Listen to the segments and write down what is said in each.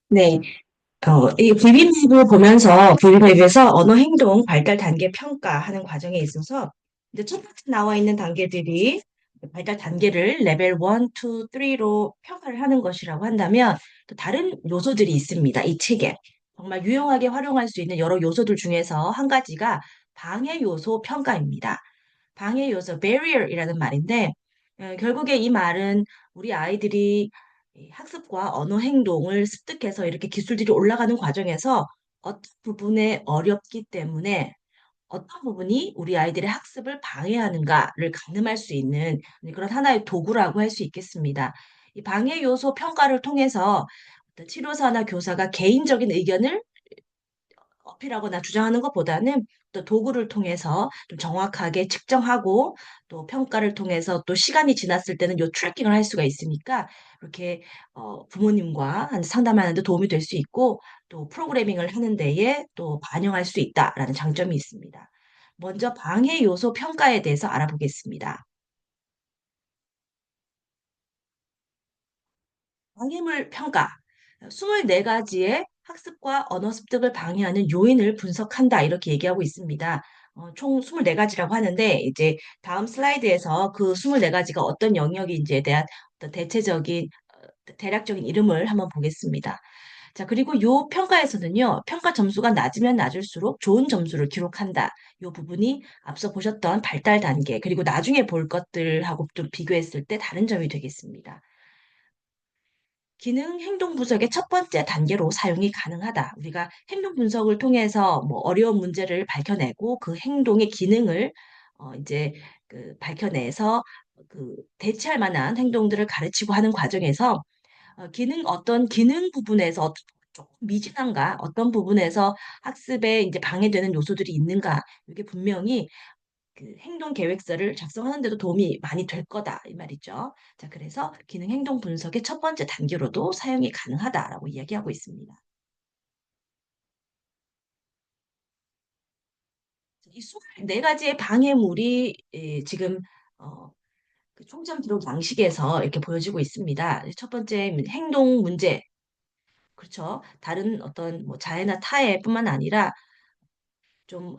네, 이 VB맵을 보면서 VB맵에서 언어 행동 발달 단계 평가하는 과정에 있어서 이제 첫 번째 나와 있는 단계들이 발달 단계를 레벨 1, 2, 3로 평가를 하는 것이라고 한다면 또 다른 요소들이 있습니다. 이 책에 정말 유용하게 활용할 수 있는 여러 요소들 중에서 한 가지가 방해 요소 평가입니다. 방해 요소, barrier이라는 말인데 결국에 이 말은 우리 아이들이 이 학습과 언어 행동을 습득해서 이렇게 기술들이 올라가는 과정에서 어떤 부분에 어렵기 때문에 어떤 부분이 우리 아이들의 학습을 방해하는가를 가늠할 수 있는 그런 하나의 도구라고 할 수 있겠습니다. 이 방해 요소 평가를 통해서 어떤 치료사나 교사가 개인적인 의견을 어필하거나 주장하는 것보다는 또 도구를 통해서 좀 정확하게 측정하고 또 평가를 통해서 또 시간이 지났을 때는 요 트래킹을 할 수가 있으니까 이렇게 부모님과 상담하는 데 도움이 될 수 있고 또 프로그래밍을 하는 데에 또 반영할 수 있다라는 장점이 있습니다. 먼저 방해 요소 평가에 대해서 알아보겠습니다. 방해물 평가. 24가지의 학습과 언어 습득을 방해하는 요인을 분석한다. 이렇게 얘기하고 있습니다. 총 24가지라고 하는데, 이제 다음 슬라이드에서 그 24가지가 어떤 영역인지에 대한 어떤 대체적인, 대략적인 이름을 한번 보겠습니다. 자, 그리고 요 평가에서는요, 평가 점수가 낮으면 낮을수록 좋은 점수를 기록한다. 요 부분이 앞서 보셨던 발달 단계, 그리고 나중에 볼 것들하고 좀 비교했을 때 다른 점이 되겠습니다. 기능 행동 분석의 첫 번째 단계로 사용이 가능하다. 우리가 행동 분석을 통해서 뭐 어려운 문제를 밝혀내고 그 행동의 기능을 이제 그 밝혀내서 그 대체할 만한 행동들을 가르치고 하는 과정에서 어떤 기능 부분에서 조금 미진한가, 어떤 부분에서 학습에 이제 방해되는 요소들이 있는가, 이게 분명히 그 행동 계획서를 작성하는 데도 도움이 많이 될 거다 이 말이죠. 자, 그래서 기능 행동 분석의 첫 번째 단계로도 사용이 가능하다라고 이야기하고 있습니다. 이 24가지의 방해물이 지금 어, 그 총점 기록 양식에서 이렇게 보여지고 있습니다. 첫 번째 행동 문제. 그렇죠. 다른 어떤 뭐 자해나 타해뿐만 아니라 좀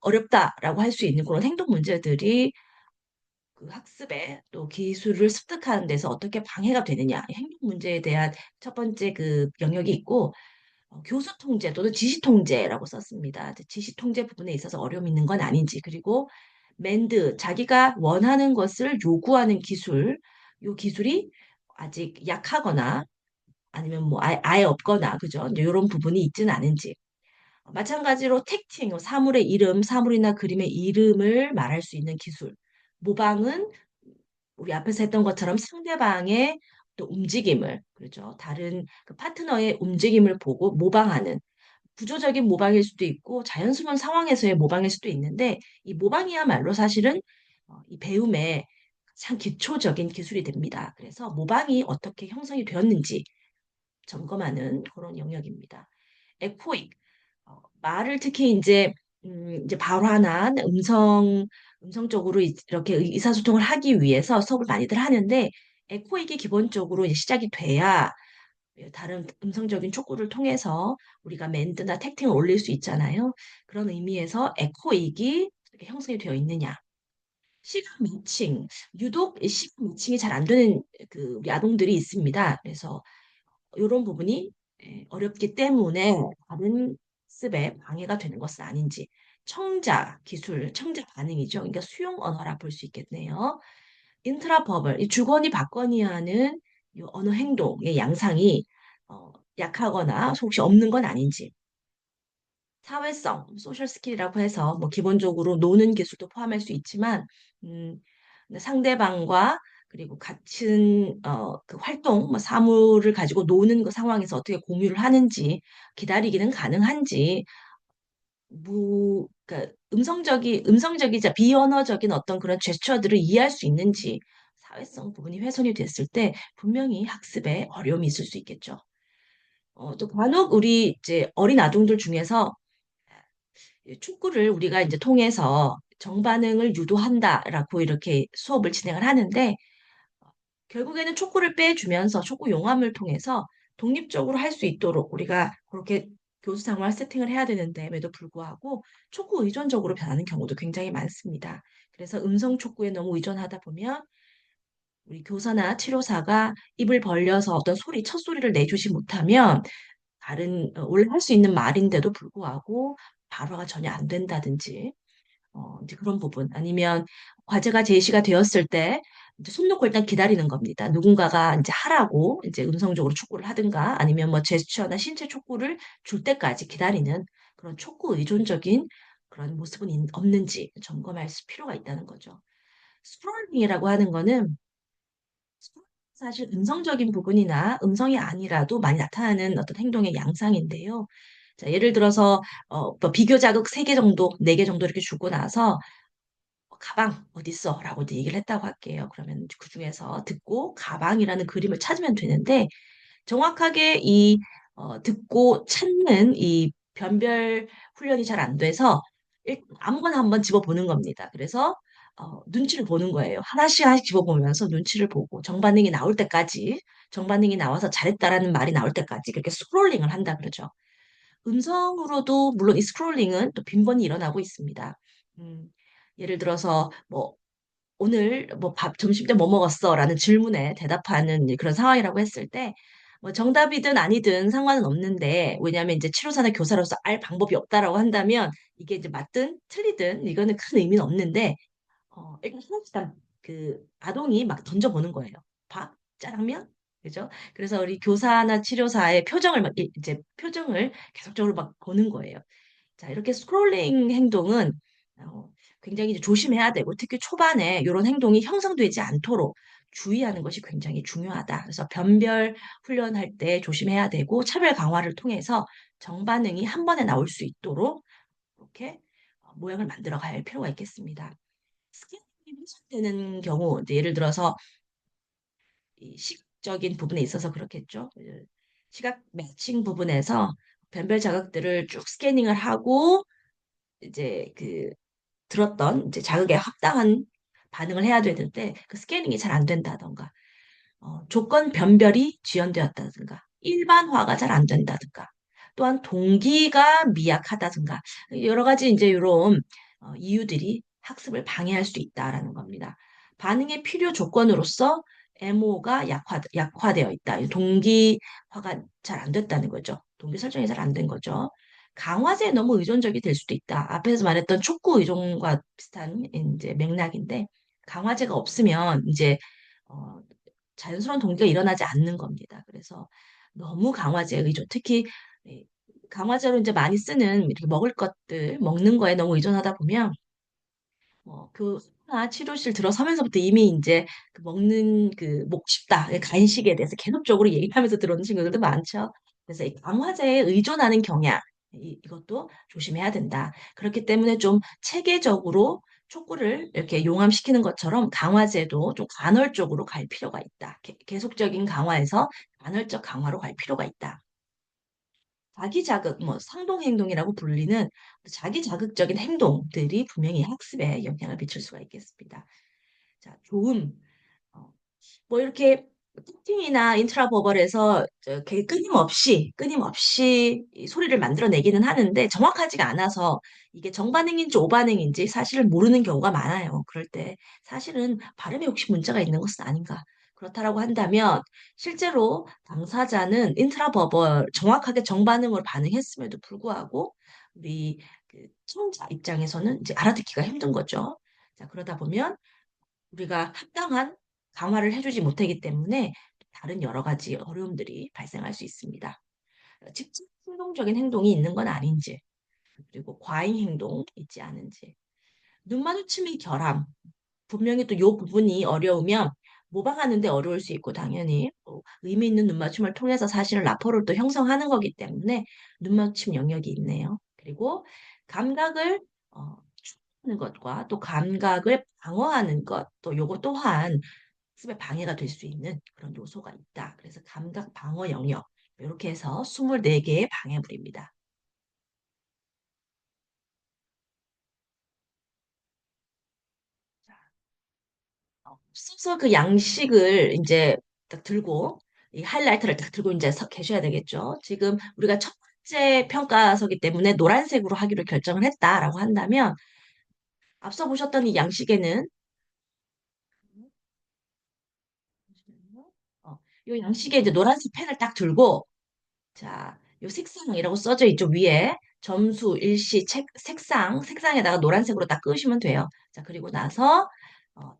어렵다라고 할 수 있는 그런 행동 문제들이 그 학습에 또 기술을 습득하는 데서 어떻게 방해가 되느냐, 행동 문제에 대한 첫 번째 그 영역이 있고, 교수 통제 또는 지시 통제라고 썼습니다. 이제 지시 통제 부분에 있어서 어려움이 있는 건 아닌지, 그리고 멘드, 자기가 원하는 것을 요구하는 기술, 요 기술이 아직 약하거나 아니면 뭐 아예 없거나, 그죠? 이런 부분이 있지는 않은지. 마찬가지로 텍팅, 사물의 이름, 사물이나 그림의 이름을 말할 수 있는 기술. 모방은 우리 앞에서 했던 것처럼 상대방의 또 움직임을, 그렇죠. 다른 그 파트너의 움직임을 보고 모방하는 구조적인 모방일 수도 있고 자연스러운 상황에서의 모방일 수도 있는데 이 모방이야말로 사실은 이 배움의 가장 기초적인 기술이 됩니다. 그래서 모방이 어떻게 형성이 되었는지 점검하는 그런 영역입니다. 에코익, 말을 특히 이제 발화나 음성적으로 이렇게 의사소통을 하기 위해서 수업을 많이들 하는데 에코익이 기본적으로 이제 시작이 돼야 다른 음성적인 촉구를 통해서 우리가 멘트나 텍팅을 올릴 수 있잖아요. 그런 의미에서 에코익이 이렇게 형성이 되어 있느냐. 시각 매칭, 유독 이 시각 매칭이 잘 안 되는 그 우리 아동들이 있습니다. 그래서 이런 부분이 어렵기 때문에 다른 학습에 방해가 되는 것은 아닌지. 청자 기술, 청자 반응이죠. 그러니까 수용 언어라 볼 수 있겠네요. 인트라버벌, 이 주거니 받거니 하는 이 언어 행동의 양상이 약하거나 혹시 없는 건 아닌지. 사회성, 소셜 스킬이라고 해서 뭐 기본적으로 노는 기술도 포함할 수 있지만 음, 상대방과 그리고 같은 그 활동, 뭐 사물을 가지고 노는 그 상황에서 어떻게 공유를 하는지, 기다리기는 가능한지, 그러니까 음성적이자 비언어적인 어떤 그런 제스처들을 이해할 수 있는지, 사회성 부분이 훼손이 됐을 때 분명히 학습에 어려움이 있을 수 있겠죠. 또 간혹 우리 이제 어린 아동들 중에서 축구를 우리가 이제 통해서 정반응을 유도한다라고 이렇게 수업을 진행을 하는데 결국에는 촉구를 빼주면서 촉구 용암을 통해서 독립적으로 할 수 있도록 우리가 그렇게 교수 생활 세팅을 해야 되는데에도 불구하고 촉구 의존적으로 변하는 경우도 굉장히 많습니다. 그래서 음성 촉구에 너무 의존하다 보면 우리 교사나 치료사가 입을 벌려서 어떤 소리, 첫 소리를 내주지 못하면 다른 원래 할 수 있는 말인데도 불구하고 발화가 전혀 안 된다든지 이제 그런 부분 아니면 과제가 제시가 되었을 때 이제 손 놓고 일단 기다리는 겁니다. 누군가가 이제 하라고 이제 음성적으로 촉구를 하든가 아니면 뭐 제스처나 신체 촉구를 줄 때까지 기다리는 그런 촉구 의존적인 그런 모습은 없는지 점검할 필요가 있다는 거죠. 스크롤링이라고 하는 거는 사실 음성적인 부분이나 음성이 아니라도 많이 나타나는 어떤 행동의 양상인데요. 자, 예를 들어서 뭐 비교 자극 3개 정도, 4개 정도 이렇게 주고 나서 가방 어딨어? 라고 이제 얘기를 했다고 할게요. 그러면 그중에서 듣고 가방이라는 그림을 찾으면 되는데 정확하게 듣고 찾는 이 변별 훈련이 잘 안 돼서 아무거나 한번 집어보는 겁니다. 그래서 눈치를 보는 거예요. 하나씩 하나씩 집어보면서 눈치를 보고 정반응이 나올 때까지 정반응이 나와서 잘했다라는 말이 나올 때까지 그렇게 스크롤링을 한다 그러죠. 음성으로도 물론 이 스크롤링은 또 빈번히 일어나고 있습니다. 음, 예를 들어서 뭐 오늘 뭐 점심 때 뭐 먹었어? 라는 질문에 대답하는 그런 상황이라고 했을 때, 뭐 정답이든 아니든 상관은 없는데, 왜냐하면 이제 치료사나 교사로서 알 방법이 없다라고 한다면, 이게 이제 맞든 틀리든 이거는 큰 의미는 없는데, 일단 하나씩 그 아동이 막 던져보는 거예요. 밥? 짜장면? 그죠? 그래서 우리 교사나 치료사의 표정을 이제 표정을 계속적으로 막 보는 거예요. 자, 이렇게 스크롤링 행동은 어, 굉장히 이제 조심해야 되고 특히 초반에 이런 행동이 형성되지 않도록 주의하는 것이 굉장히 중요하다. 그래서 변별 훈련할 때 조심해야 되고 차별 강화를 통해서 정반응이 한 번에 나올 수 있도록 이렇게 모양을 만들어 갈 필요가 있겠습니다. 스캔이 훼손되는 경우, 이제 예를 들어서 이 시각적인 부분에 있어서 그렇겠죠. 시각 매칭 부분에서 변별 자극들을 쭉 스캐닝을 하고 이제 들었던 이제 자극에 합당한 반응을 해야 되는데 그 스캐닝이 잘 안 된다던가 조건 변별이 지연되었다든가 일반화가 잘 안 된다든가 또한 동기가 미약하다든가 여러 가지 이제 이런 이유들이 학습을 방해할 수 있다라는 겁니다. 반응의 필요 조건으로서 MO가 약화되어 있다. 동기화가 잘 안 됐다는 거죠. 동기 설정이 잘 안 된 거죠. 강화제에 너무 의존적이 될 수도 있다. 앞에서 말했던 촉구 의존과 비슷한 이제 맥락인데 강화제가 없으면 이제 어, 자연스러운 동기가 일어나지 않는 겁니다. 그래서 너무 강화제 의존, 특히 이 강화제로 이제 많이 쓰는 이렇게 먹을 것들, 먹는 거에 너무 의존하다 보면 치료실 들어서면서부터 이미 이제 그 먹는 그 먹고 싶다, 간식에 대해서 계속적으로 얘기하면서 들어오는 친구들도 많죠. 그래서 이 강화제에 의존하는 경향, 이것도 조심해야 된다. 그렇기 때문에 좀 체계적으로 촉구를 이렇게 용암시키는 것처럼 강화제도 좀 간헐적으로 갈 필요가 있다. 계속적인 강화에서 간헐적 강화로 갈 필요가 있다. 자기 자극, 뭐 상동행동이라고 불리는 자기 자극적인 행동들이 분명히 학습에 영향을 미칠 수가 있겠습니다. 자, 좋음. 어, 뭐 이렇게 채팅이나 인트라버벌에서 이렇게 끊임없이 이 소리를 만들어내기는 하는데 정확하지가 않아서 이게 정반응인지 오반응인지 사실을 모르는 경우가 많아요. 그럴 때 사실은 발음에 혹시 문제가 있는 것은 아닌가. 그렇다라고 한다면 실제로 당사자는 인트라버벌 정확하게 정반응으로 반응했음에도 불구하고 우리 청자 입장에서는 이제 알아듣기가 힘든 거죠. 자, 그러다 보면 우리가 합당한 강화를 해주지 못하기 때문에 다른 여러 가지 어려움들이 발생할 수 있습니다. 직접 충동적인 행동이 있는 건 아닌지, 그리고 과잉 행동 있지 않은지, 눈 마주침의 결함, 분명히 또 이 부분이 어려우면 모방하는데 어려울 수 있고 당연히 의미 있는 눈 맞춤을 통해서 사실은 라포를 또 형성하는 거기 때문에 눈 맞춤 영역이 있네요. 그리고 감각을 추구하는 것과 또 감각을 방어하는 것, 또 요거 또한 학습에 방해가 될 수 있는 그런 요소가 있다. 그래서 감각 방어 영역 이렇게 해서 24개의 방해물입니다. 자, 앞서서 그 양식을 이제 딱 들고 이 하이라이터를 딱 들고 이제 서 계셔야 되겠죠. 지금 우리가 첫 번째 평가서기 때문에 노란색으로 하기로 결정을 했다라고 한다면 앞서 보셨던 이 양식에는 이 양식에 이제 노란색 펜을 딱 들고 자, 요 색상이라고 써져 있죠, 위에. 점수, 일시, 색상에다가 노란색으로 딱 끄시면 돼요. 자, 그리고 나서,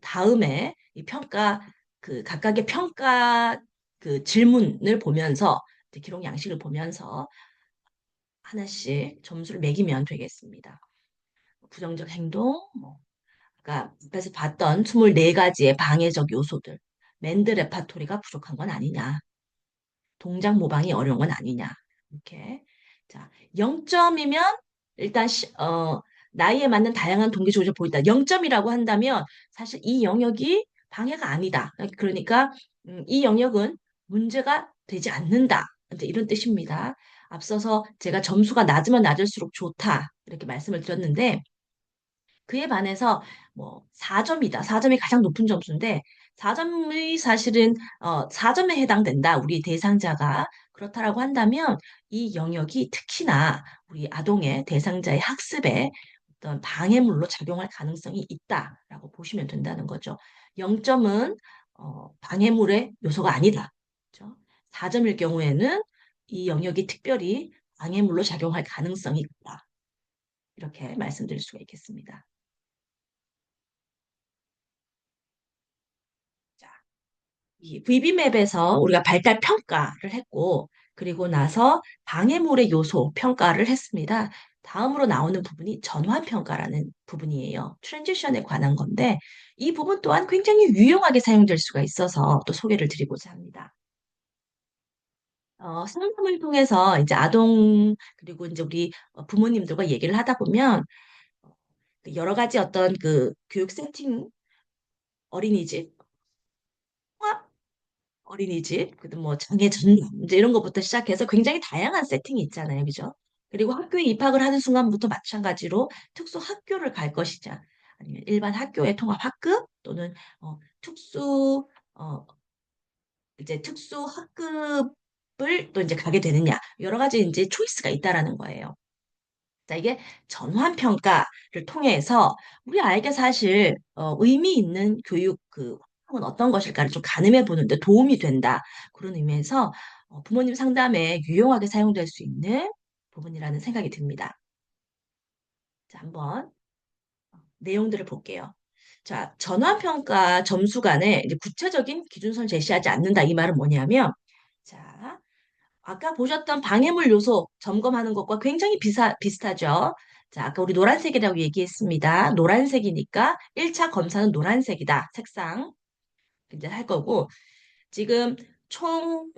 다음에 이 평가, 그 각각의 평가 그 질문을 보면서, 이제 기록 양식을 보면서 하나씩 점수를 매기면 되겠습니다. 부정적 행동, 뭐, 아까 앞에서 봤던 24가지의 방해적 요소들, 맨드 레파토리가 부족한 건 아니냐. 동작 모방이 어려운 건 아니냐. 이렇게. 자, 0점이면 일단 나이에 맞는 다양한 동기 조절 보인다. 0점이라고 한다면 사실 이 영역이 방해가 아니다. 그러니까 이 영역은 문제가 되지 않는다. 이제 이런 뜻입니다. 앞서서 제가 점수가 낮으면 낮을수록 좋다. 이렇게 말씀을 드렸는데 그에 반해서 뭐 4점이다. 4점이 가장 높은 점수인데 4점이 사실은 4점에 해당된다. 우리 대상자가 그렇다라고 한다면 이 영역이 특히나 우리 아동의 대상자의 학습에 어떤 방해물로 작용할 가능성이 있다라고 보시면 된다는 거죠. 0점은 방해물의 요소가 아니다. 그렇죠? 4점일 경우에는 이 영역이 특별히 방해물로 작용할 가능성이 있다. 이렇게 말씀드릴 수가 있겠습니다. 이 VB맵에서 우리가 발달 평가를 했고, 그리고 나서 방해물의 요소 평가를 했습니다. 다음으로 나오는 부분이 전환 평가라는 부분이에요. 트랜지션에 관한 건데, 이 부분 또한 굉장히 유용하게 사용될 수가 있어서 또 소개를 드리고자 합니다. 상담을 통해서 이제 아동, 그리고 이제 우리 부모님들과 얘기를 하다 보면, 그 여러 가지 어떤 그 교육 세팅, 어린이집, 어린이집, 그다음 뭐 장애 전담, 이제 이런 것부터 시작해서 굉장히 다양한 세팅이 있잖아요. 그죠? 그리고 학교에 입학을 하는 순간부터 마찬가지로 특수 학교를 갈 것이냐, 아니면 일반 학교의 통합 학급 또는 특수 이제 특수 학급을 또 이제 가게 되느냐, 여러 가지 이제 초이스가 있다라는 거예요. 자, 이게 전환 평가를 통해서 우리 아이가 사실 의미 있는 교육 그 활동은 어떤 것일까를 좀 가늠해 보는데 도움이 된다. 그런 의미에서 부모님 상담에 유용하게 사용될 수 있는 부분이라는 생각이 듭니다. 자, 한번 내용들을 볼게요. 자, 전환 평가 점수 간에 이제 구체적인 기준선을 제시하지 않는다. 이 말은 뭐냐면, 자, 아까 보셨던 방해물 요소 점검하는 것과 굉장히 비슷하죠. 자, 아까 우리 노란색이라고 얘기했습니다. 노란색이니까 1차 검사는 노란색이다. 색상 이제 할 거고 지금 총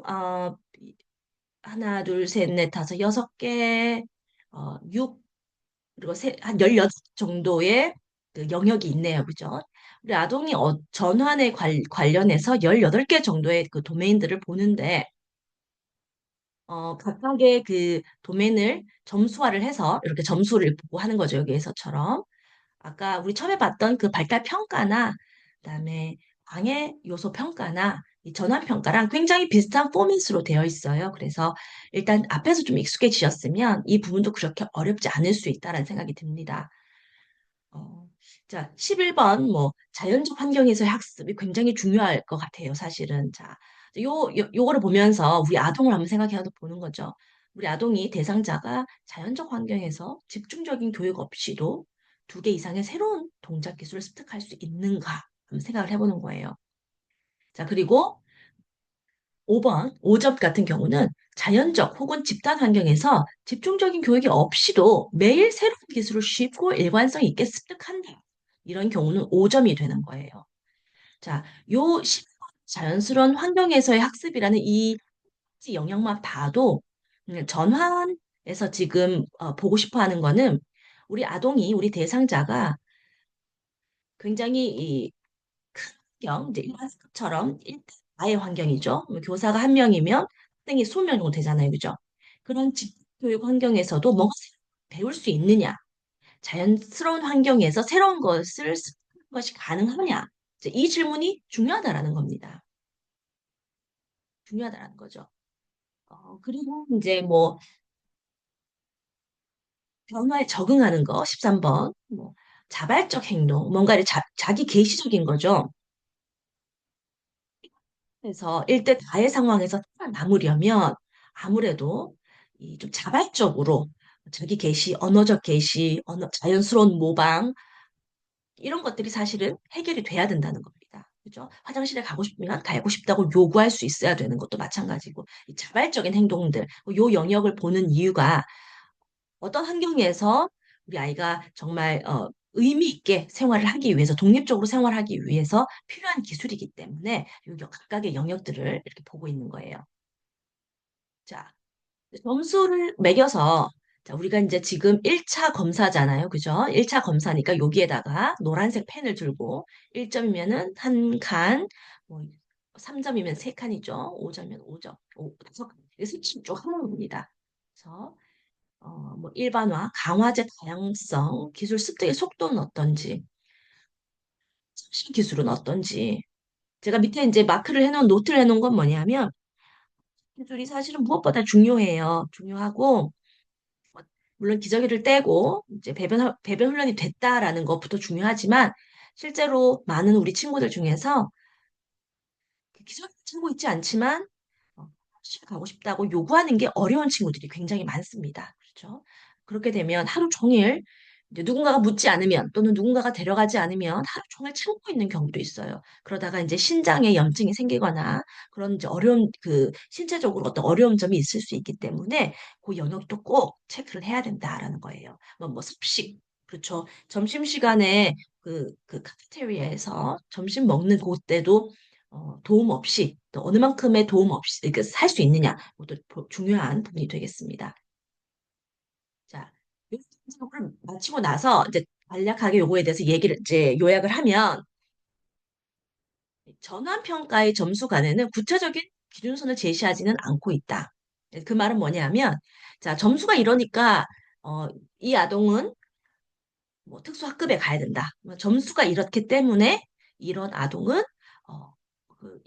하나, 둘, 셋, 넷, 다섯, 여섯 개, 6, 그리고 한 16 정도의 그 영역이 있네요. 그죠? 우리 아동이 전환에 관련해서 18개 정도의 그 도메인들을 보는데 각각의 그 도면을 점수화를 해서 이렇게 점수를 보고 하는 거죠. 여기에서처럼. 아까 우리 처음에 봤던 그 발달 평가나 그다음에 방해 요소 평가나 이 전환 평가랑 굉장히 비슷한 포맷으로 되어 있어요. 그래서 일단 앞에서 좀 익숙해지셨으면 이 부분도 그렇게 어렵지 않을 수 있다라는 생각이 듭니다. 어, 자, 11번, 뭐, 자연적 환경에서의 학습이 굉장히 중요할 것 같아요, 사실은. 자, 요거를 보면서 우리 아동을 한번 생각해 보는 거죠. 우리 아동이 대상자가 자연적 환경에서 집중적인 교육 없이도 2개 이상의 새로운 동작 기술을 습득할 수 있는가 한번 생각을 해보는 거예요. 자, 그리고 5번, 5점 같은 경우는 자연적 혹은 집단 환경에서 집중적인 교육이 없이도 매일 새로운 기술을 쉽고 일관성 있게 습득한다. 이런 경우는 5점이 되는 거예요. 자, 요 자연스러운 환경에서의 학습이라는 이 영역만 봐도 전환에서 지금 보고 싶어 하는 거는 우리 아동이, 우리 대상자가 굉장히 이 환경, 이제 일반처럼 아의 환경이죠. 뭐 교사가 한 명이면 학생이 20명 정도 되잖아요. 그죠? 그런 집교육 환경에서도 뭔가 배울 수 있느냐, 자연스러운 환경에서 새로운 것을 습득하는 것이 가능하냐, 이제 이 질문이 중요하다라는 겁니다. 중요하다는 거죠. 그리고 이제 뭐 변화에 적응하는 거 13번. 뭐 자발적 행동, 뭔가를 자기 계시적인 거죠. 그래서 일대 다의 상황에서 살아남으려면 아무래도 이 좀 자발적으로 자기 계시, 언어적 계시, 자연스러운 모방 이런 것들이 사실은 해결이 돼야 된다는 겁니다. 그죠? 화장실에 가고 싶으면 가고 싶다고 요구할 수 있어야 되는 것도 마찬가지고 이 자발적인 행동들, 요 영역을 보는 이유가 어떤 환경에서 우리 아이가 정말 의미 있게 생활을 하기 위해서 독립적으로 생활하기 위해서 필요한 기술이기 때문에 요 각각의 영역들을 이렇게 보고 있는 거예요. 자, 점수를 매겨서 자, 우리가 이제 지금 1차 검사잖아요. 그죠? 1차 검사니까 여기에다가 노란색 펜을 들고 1점이면은 한 칸, 뭐 3점이면 세 칸이죠. 5점이면 5점, 5칸. 그래서 쭉 하는 겁니다. 그래서 뭐 일반화, 강화제 다양성, 기술 습득의 속도는 어떤지, 혁신 기술은 어떤지. 제가 밑에 이제 마크를 해놓은 노트를 해놓은 건 뭐냐면 기술이 사실은 무엇보다 중요해요. 중요하고 뭐, 물론 기저귀를 떼고 이제 배변 훈련이 됐다라는 것부터 중요하지만 실제로 많은 우리 친구들 중에서 기저귀를 차고 있지 않지만 화장실 가고 싶다고 요구하는 게 어려운 친구들이 굉장히 많습니다. 그렇죠? 그렇게 되면 하루 종일 이제 누군가가 묻지 않으면 또는 누군가가 데려가지 않으면 하루 종일 참고 있는 경우도 있어요. 그러다가 이제 신장에 염증이 생기거나 그런 이제 어려운 그 신체적으로 어떤 어려운 점이 있을 수 있기 때문에 그 영역도 꼭 체크를 해야 된다라는 거예요. 뭐 습식 그렇죠. 점심시간에 그 카페테리아에서 점심 먹는 그때도 도움 없이 또 어느 만큼의 도움 없이 그러니까 살 수 있느냐 그것도 중요한 부분이 되겠습니다. 자, 요 분석을 마치고 나서 이제 간략하게 요거에 대해서 얘기를 이제 요약을 하면 전환 평가의 점수관에는 구체적인 기준선을 제시하지는 않고 있다. 그 말은 뭐냐면 자, 점수가 이러니까 어, 이 아동은 뭐 특수학급에 가야 된다. 뭐 점수가 이렇기 때문에 이런 아동은 어, 그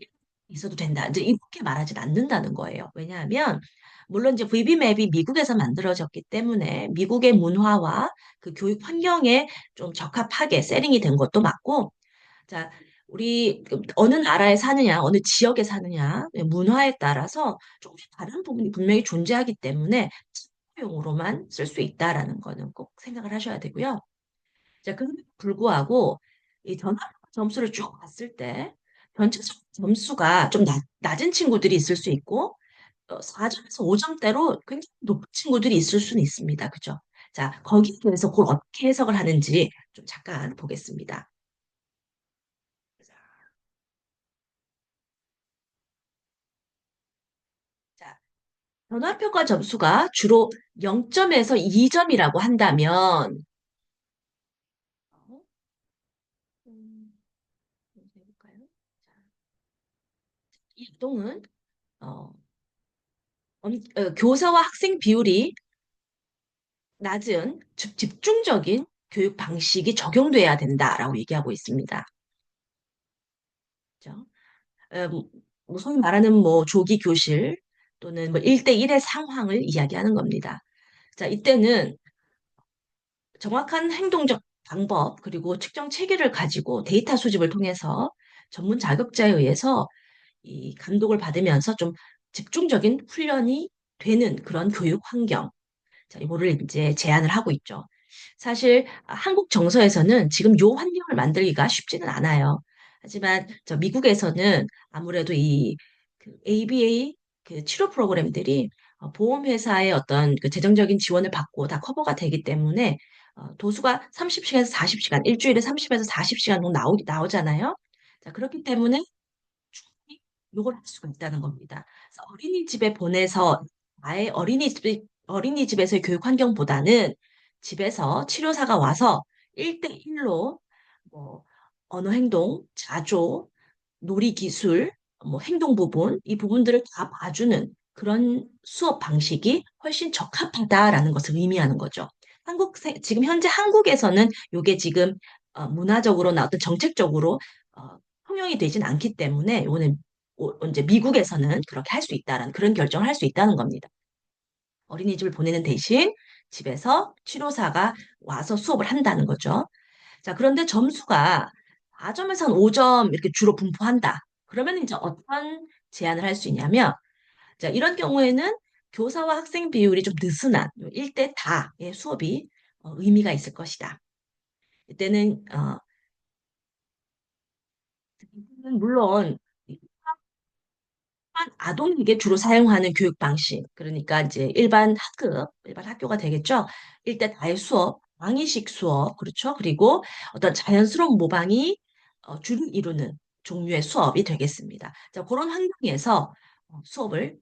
있어도 된다. 이제 이렇게 말하진 않는다는 거예요. 왜냐하면 물론 이제 VB맵이 미국에서 만들어졌기 때문에 미국의 문화와 그 교육 환경에 좀 적합하게 세팅이 된 것도 맞고, 자, 우리 어느 나라에 사느냐, 어느 지역에 사느냐, 문화에 따라서 조금씩 다른 부분이 분명히 존재하기 때문에 참고용으로만 쓸 수 있다라는 거는 꼭 생각을 하셔야 되고요. 자, 근데 불구하고 이 전화 점수를 쭉 봤을 때 전체적 점수가 좀 낮은 친구들이 있을 수 있고 4점에서 5점대로 굉장히 높은 친구들이 있을 수는 있습니다. 그죠? 자, 거기에 대해서 그걸 어떻게 해석을 하는지 좀 잠깐 보겠습니다. 자, 전화평가 점수가 주로 0점에서 2점이라고 한다면 어, 음, 해볼까요? 자, 이 활동은 어, 교사와 학생 비율이 낮은 집중적인 교육 방식이 적용돼야 된다라고 얘기하고 있습니다. 그죠? 뭐 소위 말하는 뭐 조기 교실 또는 뭐 1대1의 상황을 이야기하는 겁니다. 자, 이때는 정확한 행동적 방법 그리고 측정 체계를 가지고 데이터 수집을 통해서 전문 자격자에 의해서 이 감독을 받으면서 좀 집중적인 훈련이 되는 그런 교육 환경 자, 이거를 이제 제안을 하고 있죠. 사실 한국 정서에서는 지금 요 환경을 만들기가 쉽지는 않아요. 하지만 저 미국에서는 아무래도 이그 ABA 그 치료 프로그램들이 보험회사의 어떤 그 재정적인 지원을 받고 다 커버가 되기 때문에 도수가 30시간에서 40시간, 일주일에 30에서 40시간 정도 나오잖아요. 자, 그렇기 때문에 충분히 요걸 할 수가 있다는 겁니다. 그래서 어린이집에 보내서 아예 어린이집에서의 교육 환경보다는 집에서 치료사가 와서 1대1로 뭐 언어 행동, 자조, 놀이 기술, 뭐 행동 부분, 이 부분들을 다 봐주는 그런 수업 방식이 훨씬 적합하다라는 것을 의미하는 거죠. 지금 현재 한국에서는 이게 지금 문화적으로나 어떤 정책적으로 통용이 되진 않기 때문에 이거는 이제 미국에서는 그렇게 할 수 있다라는 그런 결정을 할 수 있다는 겁니다. 어린이집을 보내는 대신 집에서 치료사가 와서 수업을 한다는 거죠. 자, 그런데 점수가 4점에서 한 5점 이렇게 주로 분포한다. 그러면 이제 어떤 제안을 할 수 있냐면, 자, 이런 경우에는 교사와 학생 비율이 좀 느슨한 1대 다의 수업이 의미가 있을 것이다. 이때는 물론 일반 아동에게 주로 사용하는 교육 방식, 그러니까 이제 일반 학교가 되겠죠. 일대 다의 수업, 강의식 수업, 그렇죠. 그리고 어떤 자연스러운 모방이 주를 이루는 종류의 수업이 되겠습니다. 자, 그런 환경에서 수업을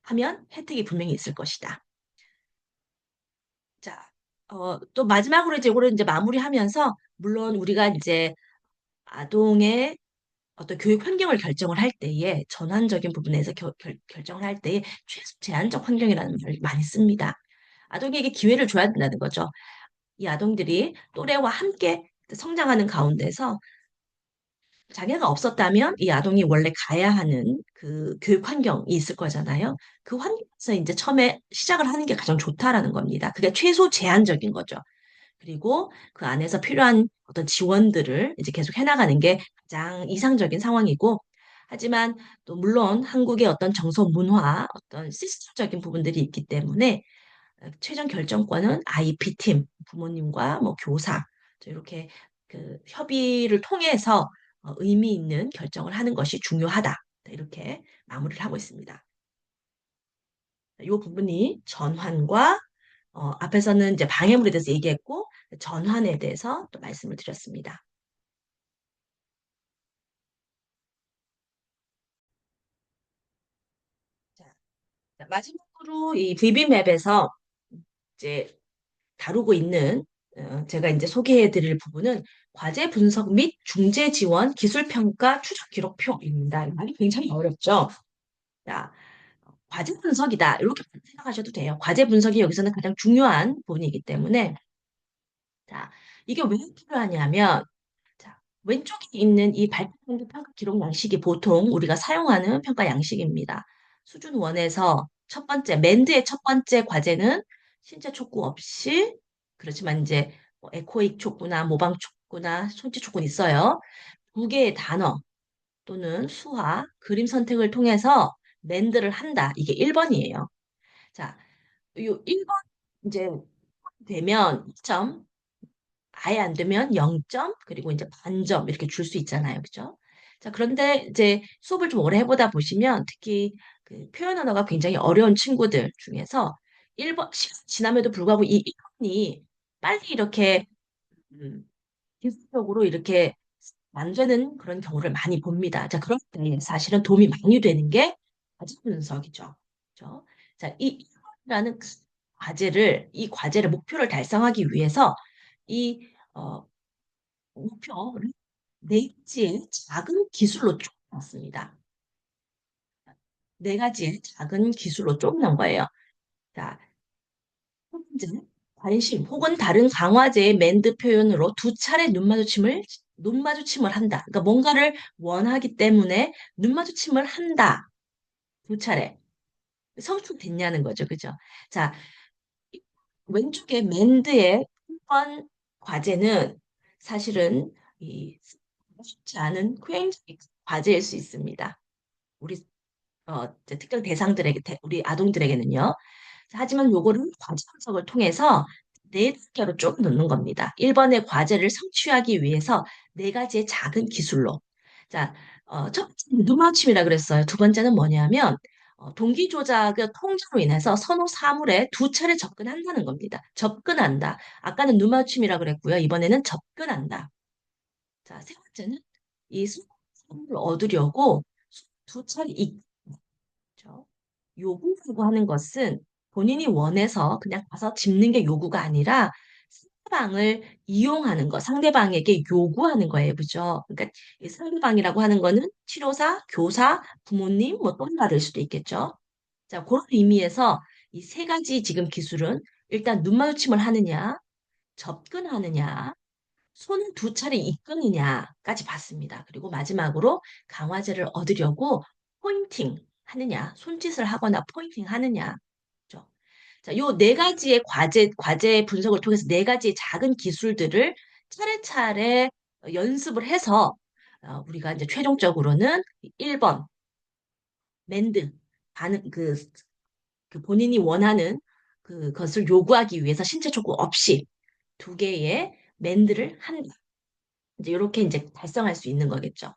하면 혜택이 분명히 있을 것이다. 자, 또 마지막으로 이제 이거를 이제 마무리하면서 물론 우리가 이제 아동의 어떤 교육 환경을 결정을 할 때에 전환적인 부분에서 결정을 할 때에 최소 제한적 환경이라는 말을 많이 씁니다. 아동에게 기회를 줘야 된다는 거죠. 이 아동들이 또래와 함께 성장하는 가운데서 자녀가 없었다면 이 아동이 원래 가야 하는 그 교육 환경이 있을 거잖아요. 그 환경에서 이제 처음에 시작을 하는 게 가장 좋다라는 겁니다. 그게 최소 제한적인 거죠. 그리고 그 안에서 필요한 어떤 지원들을 이제 계속 해나가는 게 가장 이상적인 상황이고, 하지만 또 물론 한국의 어떤 정서 문화, 어떤 시스템적인 부분들이 있기 때문에 최종 결정권은 IP팀, 부모님과 뭐 교사, 이렇게 그 협의를 통해서 의미 있는 결정을 하는 것이 중요하다. 이렇게 마무리를 하고 있습니다. 이 부분이 전환과 앞에서는 이제 방해물에 대해서 얘기했고 전환에 대해서 또 말씀을 드렸습니다. 자, 마지막으로 이 VB맵에서 이제 다루고 있는 제가 이제 소개해 드릴 부분은 과제 분석 및 중재 지원 기술 평가 추적 기록표입니다. 이 말이 굉장히 어렵죠. 자, 과제 분석이다. 이렇게 생각하셔도 돼요. 과제 분석이 여기서는 가장 중요한 부분이기 때문에 자, 이게 왜 필요하냐면 자, 왼쪽에 있는 이 발표 평가 기록 양식이 보통 우리가 사용하는 평가 양식입니다. 수준 1에서 첫 번째, 멘드의 첫 번째 과제는 신체 촉구 없이, 그렇지만 이제 뭐 에코익 촉구나 모방 촉구나 손짓 촉구는 있어요. 두 개의 단어 또는 수화, 그림 선택을 통해서 멘드를 한다. 이게 1번이에요. 자, 요 1번 이제 되면 2점, 아예 안 되면 0점, 그리고 이제 반점 이렇게 줄 수 있잖아요. 그죠? 자, 그런데 이제 수업을 좀 오래 해보다 보시면 특히 그 표현 언어가 굉장히 어려운 친구들 중에서 1번, 시간 지남에도 불구하고 이 1번이 빨리 이렇게 음, 기술적으로 이렇게 안 되는 그런 경우를 많이 봅니다. 자, 그럴 때 사실은 도움이 많이 되는 게 과제 분석이죠. 그죠? 자, 이라는 이 과제를 목표를 달성하기 위해서 이 목표를 네 가지의 작은 기술로 쪼개놨습니다. 네 가지의 작은 기술로 쪼개놓은 거예요. 자, 첫 번째는 관심 혹은 다른 강화제의 멘드 표현으로 두 차례 눈 마주침을 한다. 그러니까 뭔가를 원하기 때문에 눈 마주침을 한다. 두 차례. 성숙됐냐는 거죠. 그죠? 자, 왼쪽에 멘드의 1번 과제는 사실은 이 쉽지 않은 굉장히 과제일 수 있습니다. 우리 이제 특정 대상들에게 우리 아동들에게는요. 하지만 요거를 과제 분석을 통해서 네 단계로 쭉 넣는 겁니다. 1번의 과제를 성취하기 위해서 네 가지의 작은 기술로. 자, 첫 번째는 눈맞춤이라 그랬어요. 두 번째는 뭐냐면 동기 조작의 통제로 인해서 선호 사물에 두 차례 접근한다는 겁니다. 접근한다. 아까는 눈맞춤이라 그랬고요. 이번에는 접근한다. 자, 세 번째는 이 사물을 얻으려고 두 차례 그렇죠? 요구라고 하는 것은 본인이 원해서 그냥 가서 짚는 게 요구가 아니라 상대방을 이용하는 거, 상대방에게 요구하는 거예요. 그죠? 그러니까 이 상대방이라고 하는 거는 치료사, 교사, 부모님, 뭐 또는 다를 수도 있겠죠. 자, 그런 의미에서 이 세 가지 지금 기술은 일단 눈 마주침을 하느냐, 접근하느냐, 손을 두 차례 이끄느냐까지 봤습니다. 그리고 마지막으로 강화제를 얻으려고 포인팅 하느냐, 손짓을 하거나 포인팅 하느냐. 그죠? 자, 요 네 가지의 과제 분석을 통해서 네 가지의 작은 기술들을 차례차례 연습을 해서 우리가 이제 최종적으로는 1번 랜드 반응 그 본인이 원하는 그것을 요구하기 위해서 신체 촉구 없이 두 개의 랜드를 한다. 이제 이렇게 이제 달성할 수 있는 거겠죠.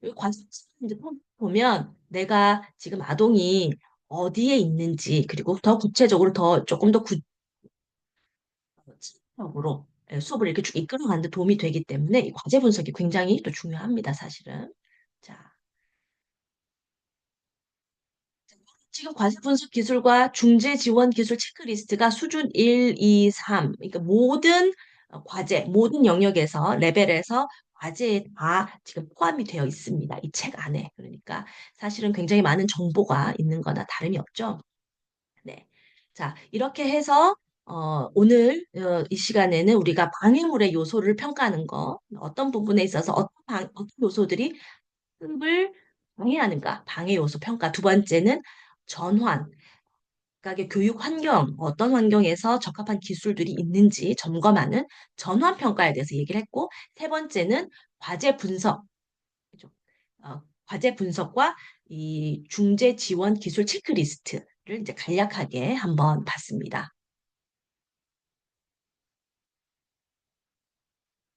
이 관습 이제 보면 내가 지금 아동이 어디에 있는지 그리고 더 구체적으로 더 조금 더 구체적으로 수업을 이렇게 쭉 이끌어가는 데 도움이 되기 때문에 이 과제 분석이 굉장히 또 중요합니다, 사실은. 자, 지금 과세 분석 기술과 중재 지원 기술 체크리스트가 수준 1, 2, 3, 그러니까 모든 과제, 모든 영역에서, 레벨에서 과제에 다 지금 포함이 되어 있습니다. 이 책 안에. 그러니까 사실은 굉장히 많은 정보가 있는 거나 다름이 없죠. 네. 자, 이렇게 해서 오늘 이 시간에는 우리가 방해물의 요소를 평가하는 거, 어떤 부분에 있어서 어떤 요소들이 습을 방해하는가, 방해 요소 평가. 두 번째는 전환, 각각의 교육 환경, 어떤 환경에서 적합한 기술들이 있는지 점검하는 전환 평가에 대해서 얘기를 했고, 세 번째는 과제 분석, 그죠? 과제 분석과 이 중재 지원 기술 체크리스트를 이제 간략하게 한번 봤습니다.